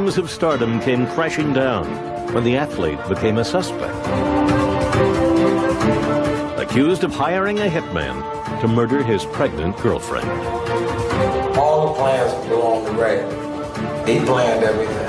dreams of stardom came crashing down when the athlete became a suspect. Accused of hiring a hitman to murder his pregnant girlfriend. All the plans flew on the grave. He planned everything.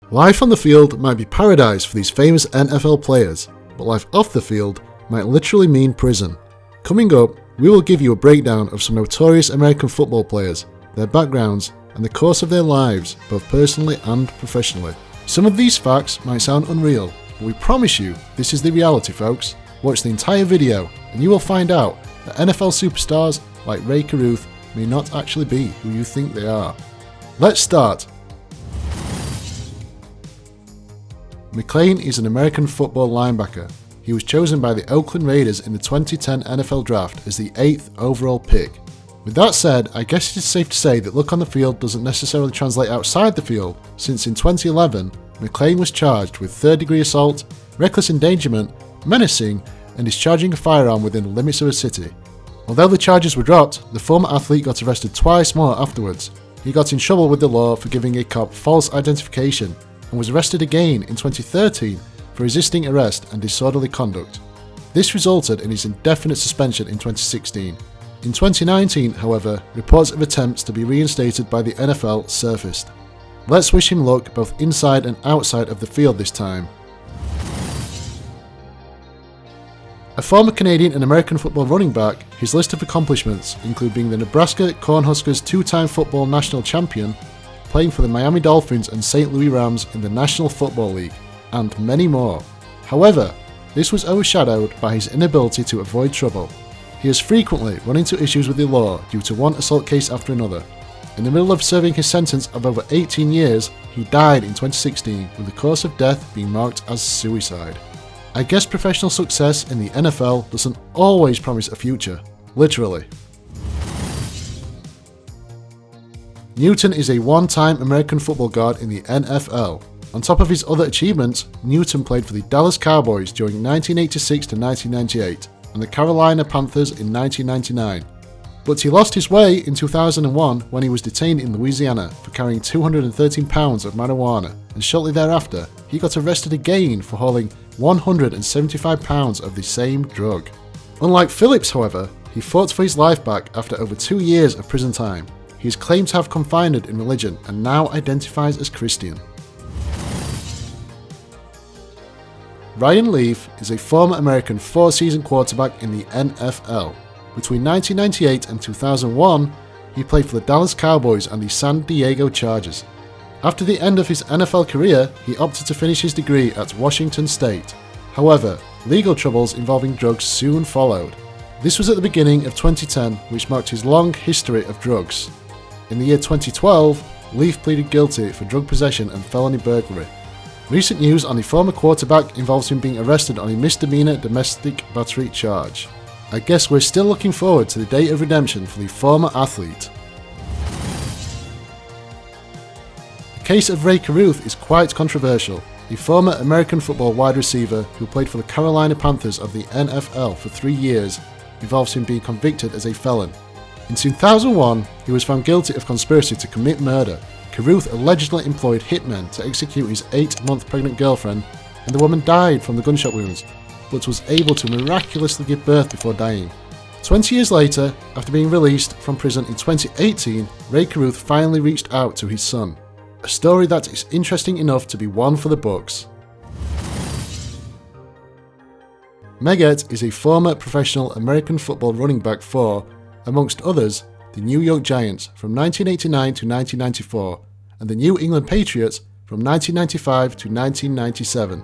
Life on the field might be paradise for these famous NFL players, but life off the field might literally mean prison. Coming up, we will give you a breakdown of some notorious American football players, their backgrounds, and the course of their lives, both personally and professionally. Some of these facts might sound unreal, but we promise you this is the reality, folks. Watch the entire video and you will find out that NFL superstars like Ray Caruth may not actually be who you think they are. Let's start. McClain is an American football linebacker. He was chosen by the Oakland Raiders in the 2010 NFL Draft as the 8th overall pick. With that said, I guess it is safe to say that luck on the field doesn't necessarily translate outside the field, since in 2011, McClain was charged with third-degree assault, reckless endangerment, menacing, and discharging a firearm within the limits of a city. Although the charges were dropped, the former athlete got arrested twice more afterwards. He got in trouble with the law for giving a cop false identification, and was arrested again in 2013 for resisting arrest and disorderly conduct. This resulted in his indefinite suspension in 2016. In 2019, however, reports of attempts to be reinstated by the NFL surfaced. Let's wish him luck both inside and outside of the field this time. A former Canadian and American football running back, his list of accomplishments include being the Nebraska Cornhuskers two-time football national champion, playing for the Miami Dolphins and St. Louis Rams in the National Football League, and many more. However, this was overshadowed by his inability to avoid trouble. He has frequently run into issues with the law due to one assault case after another. In the middle of serving his sentence of over 18 years, he died in 2016 with the cause of death being marked as suicide. I guess professional success in the NFL doesn't always promise a future, literally. Newton is a one-time American football guard in the NFL. On top of his other achievements, Newton played for the Dallas Cowboys during 1986 to 1998 and the Carolina Panthers in 1999. But he lost his way in 2001 when he was detained in Louisiana for carrying 213 pounds of marijuana, and shortly thereafter, he got arrested again for hauling 175 pounds of the same drug. Unlike Phillips, however, he fought for his life back after over 2 years of prison time. He is claimed to have confided in religion and now identifies as Christian. Ryan Leaf is a former American four-season quarterback in the NFL. Between 1998 and 2001, he played for the Dallas Cowboys and the San Diego Chargers. After the end of his NFL career, he opted to finish his degree at Washington State. However, legal troubles involving drugs soon followed. This was at the beginning of 2010, which marked his long history of drugs. In the year 2012, Leaf pleaded guilty for drug possession and felony burglary. Recent news on the former quarterback involves him being arrested on a misdemeanor domestic battery charge. I guess we're still looking forward to the day of redemption for the former athlete. The case of Ray Caruth is quite controversial. The former American football wide receiver who played for the Carolina Panthers of the NFL for 3 years involves him being convicted as a felon. In 2001, he was found guilty of conspiracy to commit murder. Caruth allegedly employed hitmen to execute his 8-month pregnant girlfriend, and the woman died from the gunshot wounds, but was able to miraculously give birth before dying. 20 years later, after being released from prison in 2018, Ray Caruth finally reached out to his son. A story that is interesting enough to be one for the books. Megette is a former professional American football running back for, amongst others, the New York Giants from 1989 to 1994 and the New England Patriots from 1995 to 1997.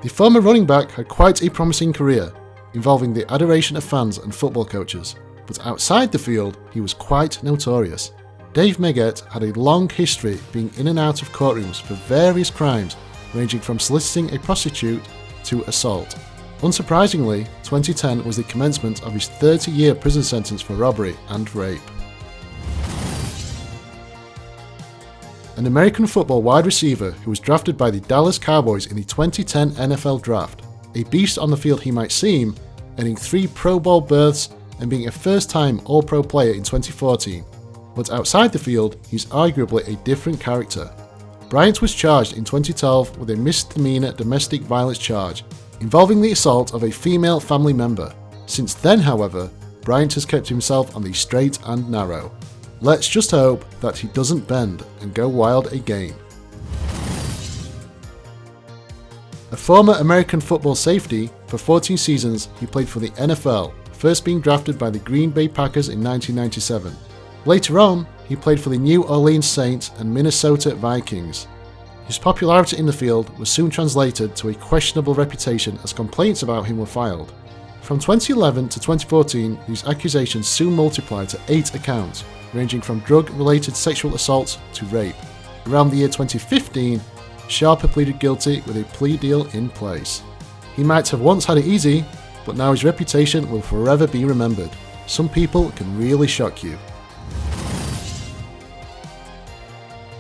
The former running back had quite a promising career, involving the adoration of fans and football coaches, but outside the field, he was quite notorious. Dave Megette had a long history being in and out of courtrooms for various crimes, ranging from soliciting a prostitute to assault. Unsurprisingly, 2010 was the commencement of his 30-year prison sentence for robbery and rape. an American football wide receiver who was drafted by the Dallas Cowboys in the 2010 NFL Draft. A beast on the field he might seem, earning 3 Pro Bowl berths and being a first-time All-Pro player in 2014. But outside the field, he's arguably a different character. Bryant was charged in 2012 with a misdemeanor domestic violence charge involving the assault of a female family member. Since then, however, Bryant has kept himself on the straight and narrow. Let's just hope that he doesn't bend and go wild again. A former American football safety, for 14 seasons he played for the NFL, first being drafted by the Green Bay Packers in 1997. Later on, he played for the New Orleans Saints and Minnesota Vikings. His popularity in the field was soon translated to a questionable reputation as complaints about him were filed. From 2011 to 2014, these accusations soon multiplied to 8 accounts, ranging from drug-related sexual assaults to rape. Around the year 2015, Sharper pleaded guilty with a plea deal in place. He might have once had it easy, but now his reputation will forever be remembered. Some people can really shock you.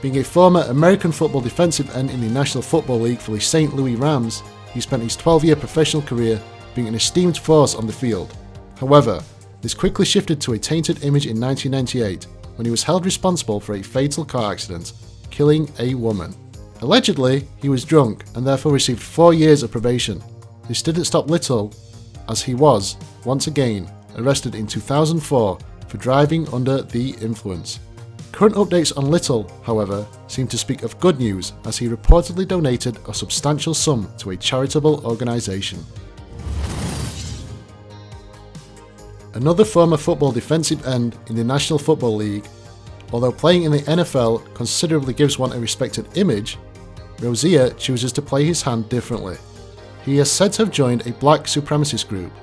Being a former American football defensive end in the National Football League for the St. Louis Rams, he spent his 12-year professional career being an esteemed force on the field. However, this quickly shifted to a tainted image in 1998 when he was held responsible for a fatal car accident, killing a woman. Allegedly, he was drunk and therefore received 4 years of probation. This didn't stop Little, as he was, once again, arrested in 2004 for driving under the influence. Current updates on Little, however, seem to speak of good news as he reportedly donated a substantial sum to a charitable organisation. Another former football defensive end in the National Football League, although playing in the NFL considerably gives one a respected image, Rozier chooses to play his hand differently. He is said to have joined a black supremacist group,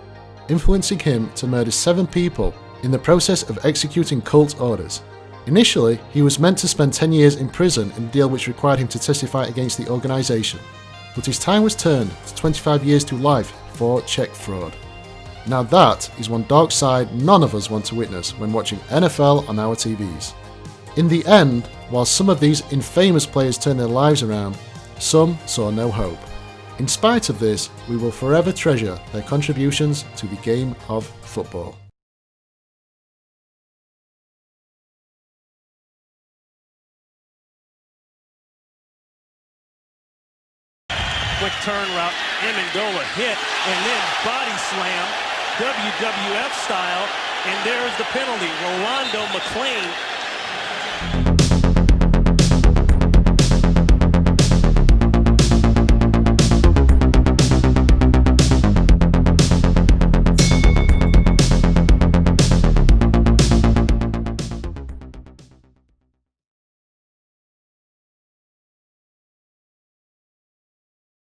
influencing him to murder 7 people in the process of executing cult orders. Initially, he was meant to spend 10 years in prison in a deal which required him to testify against the organisation, but his time was turned to 25 years to life for check fraud. Now that is one dark side none of us want to witness when watching NFL on our TVs. In the end, while some of these infamous players turned their lives around, some saw no hope. In spite of this, we will forever treasure their contributions to the game of football. Quick turn route, Amendola hit, and then body slam, WWF style, and there's the penalty. Rolando McClain